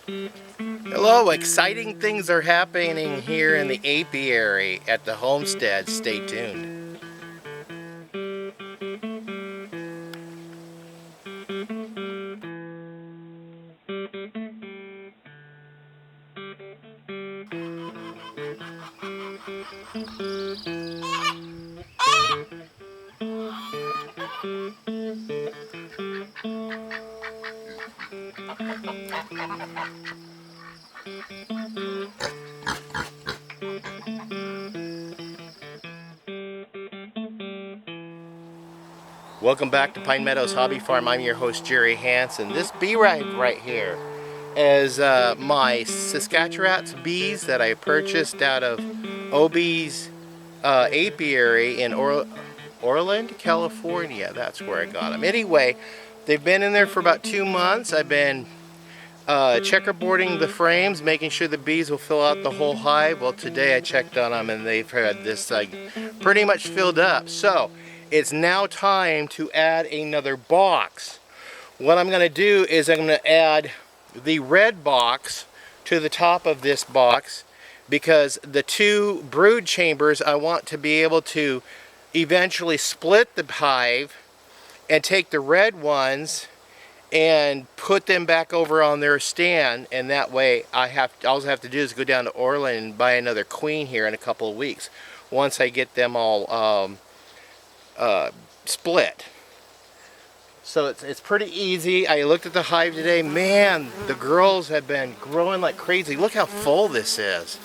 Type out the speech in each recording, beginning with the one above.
Hello, exciting things are happening here in the apiary at the homestead. Stay tuned. Welcome back to Pine Meadows Hobby Farm. I'm your host, Jerry Hansen. This beehive right here is my Saskatchewan bees that I purchased out of OB's apiary in Orland, California. That's where I got them. Anyway, they've been in there for about 2 months. I've been checkerboarding the frames, making sure the bees will fill out the whole hive. Well, today I checked on them and they've had this pretty much filled up. So it's now time to add another box. What I'm going to do is I'm going to add the red box to the top of this box, because the two brood chambers, I want to be able to eventually split the hive and take the red ones and put them back over on their stand, and that way all I have to do is go down to Orland and buy another queen here in a couple of weeks once I get them all split. So it's pretty easy. I looked at the hive today. Man, the girls have been growing like crazy. Look how full this is.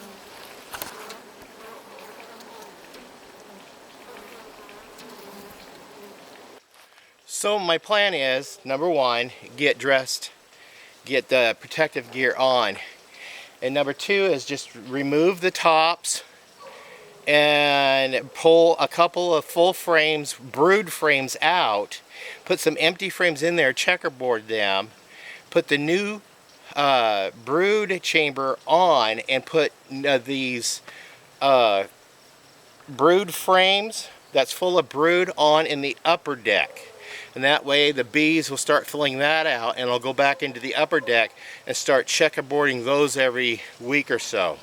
So my plan is, number one, get dressed, get the protective gear on. And number two is just remove the tops and pull a couple of full frames, brood frames out, put some empty frames in there, checkerboard them, put the new brood chamber on, and put these brood frames that's full of brood on in the upper deck. And that way the bees will start filling that out, and I'll go back into the upper deck and start checkerboarding those every week or so.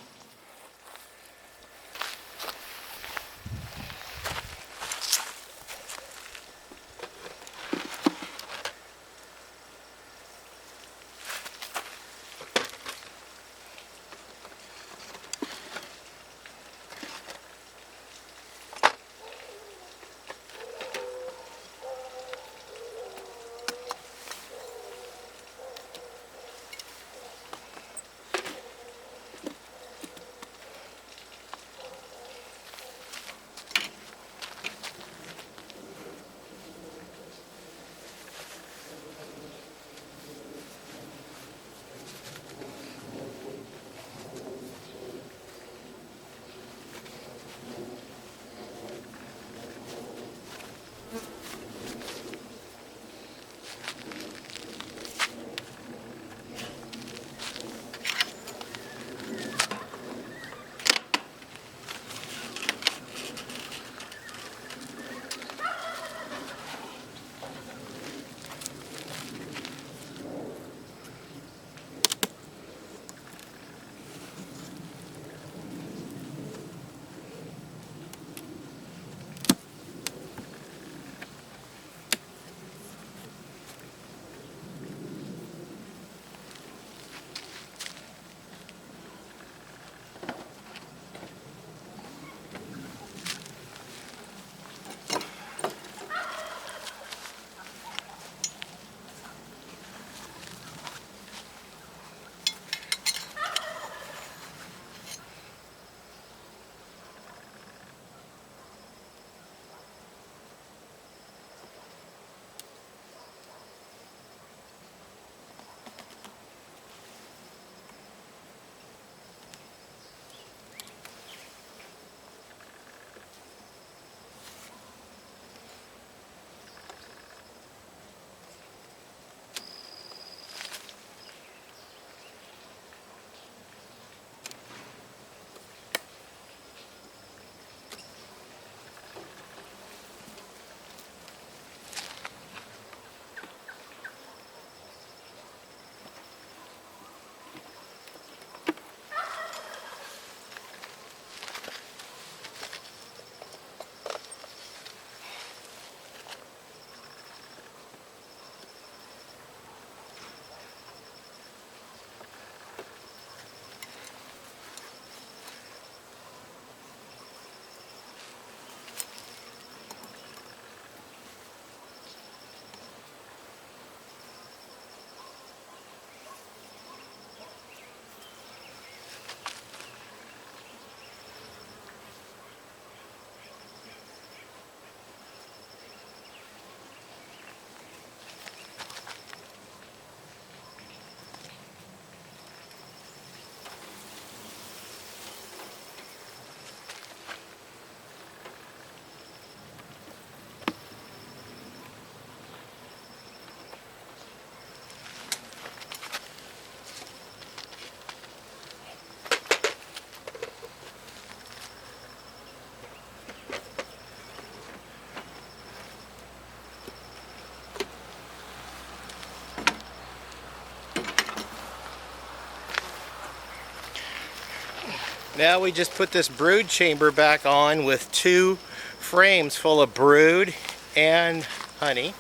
Now we just put this brood chamber back on with 2 frames full of brood and honey.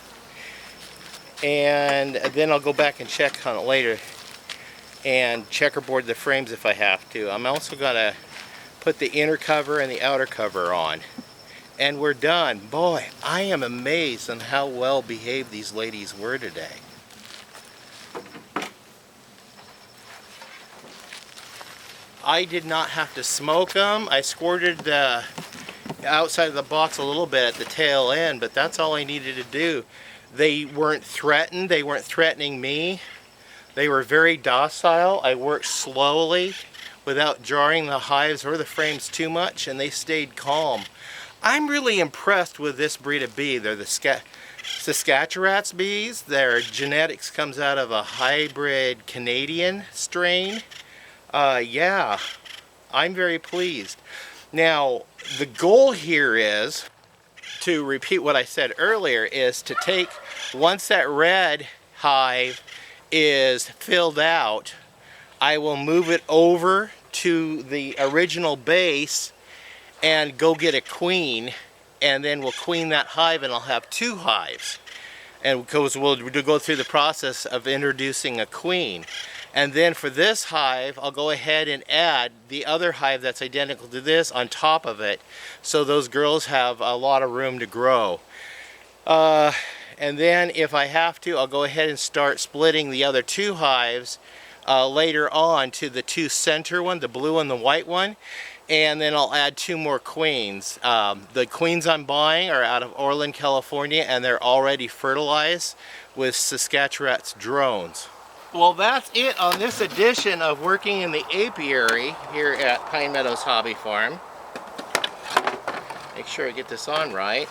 And then I'll go back and check on it later and checkerboard the frames if I have to. I'm also gonna put the inner cover and the outer cover on. And we're done. Boy, I am amazed on how well behaved these ladies were today. I did not have to smoke them. I squirted the outside of the box a little bit at the tail end, but that's all I needed to do. They weren't threatened. They weren't threatening me. They were very docile. I worked slowly without jarring the hives or the frames too much, and they stayed calm. I'm really impressed with this breed of bee. They're the Saskatchewan bees. Their genetics comes out of a hybrid Canadian strain. Yeah, I'm very pleased. Now, the goal here is, to repeat what I said earlier, is to take, once that red hive is filled out, I will move it over to the original base and go get a queen, and then we'll queen that hive and I'll have 2 hives. And because we'll go through the process of introducing a queen. And then for this hive, I'll go ahead and add the other hive that's identical to this on top of it, so those girls have a lot of room to grow. And then if I have to, I'll go ahead and start splitting the other 2 hives later on to the 2 center one, the blue and the white one. And then I'll add 2 more queens. The queens I'm buying are out of Orland, California, and they're already fertilized with Saskatchewan's drones. Well, that's it on this edition of Working in the Apiary here at Pine Meadows Hobby Farm. Make sure I get this on right.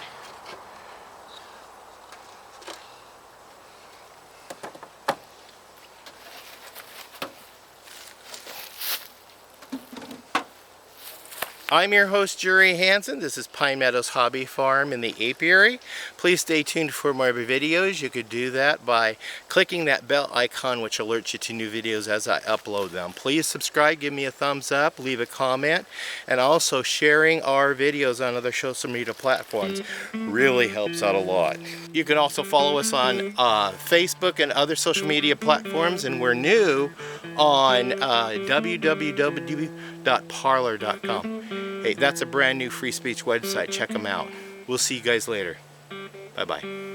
I'm your host, Jerry Hansen. This is Pine Meadows Hobby Farm in the Apiary. Please stay tuned for more videos. You could do that by clicking that bell icon, which alerts you to new videos as I upload them. Please subscribe, give me a thumbs up, leave a comment, and also sharing our videos on other social media platforms really helps out a lot. You can also follow us on Facebook and other social media platforms, and we're new on www.parler.com. Hey, that's a brand new free speech website. Check them out. We'll see you guys later. Bye-bye.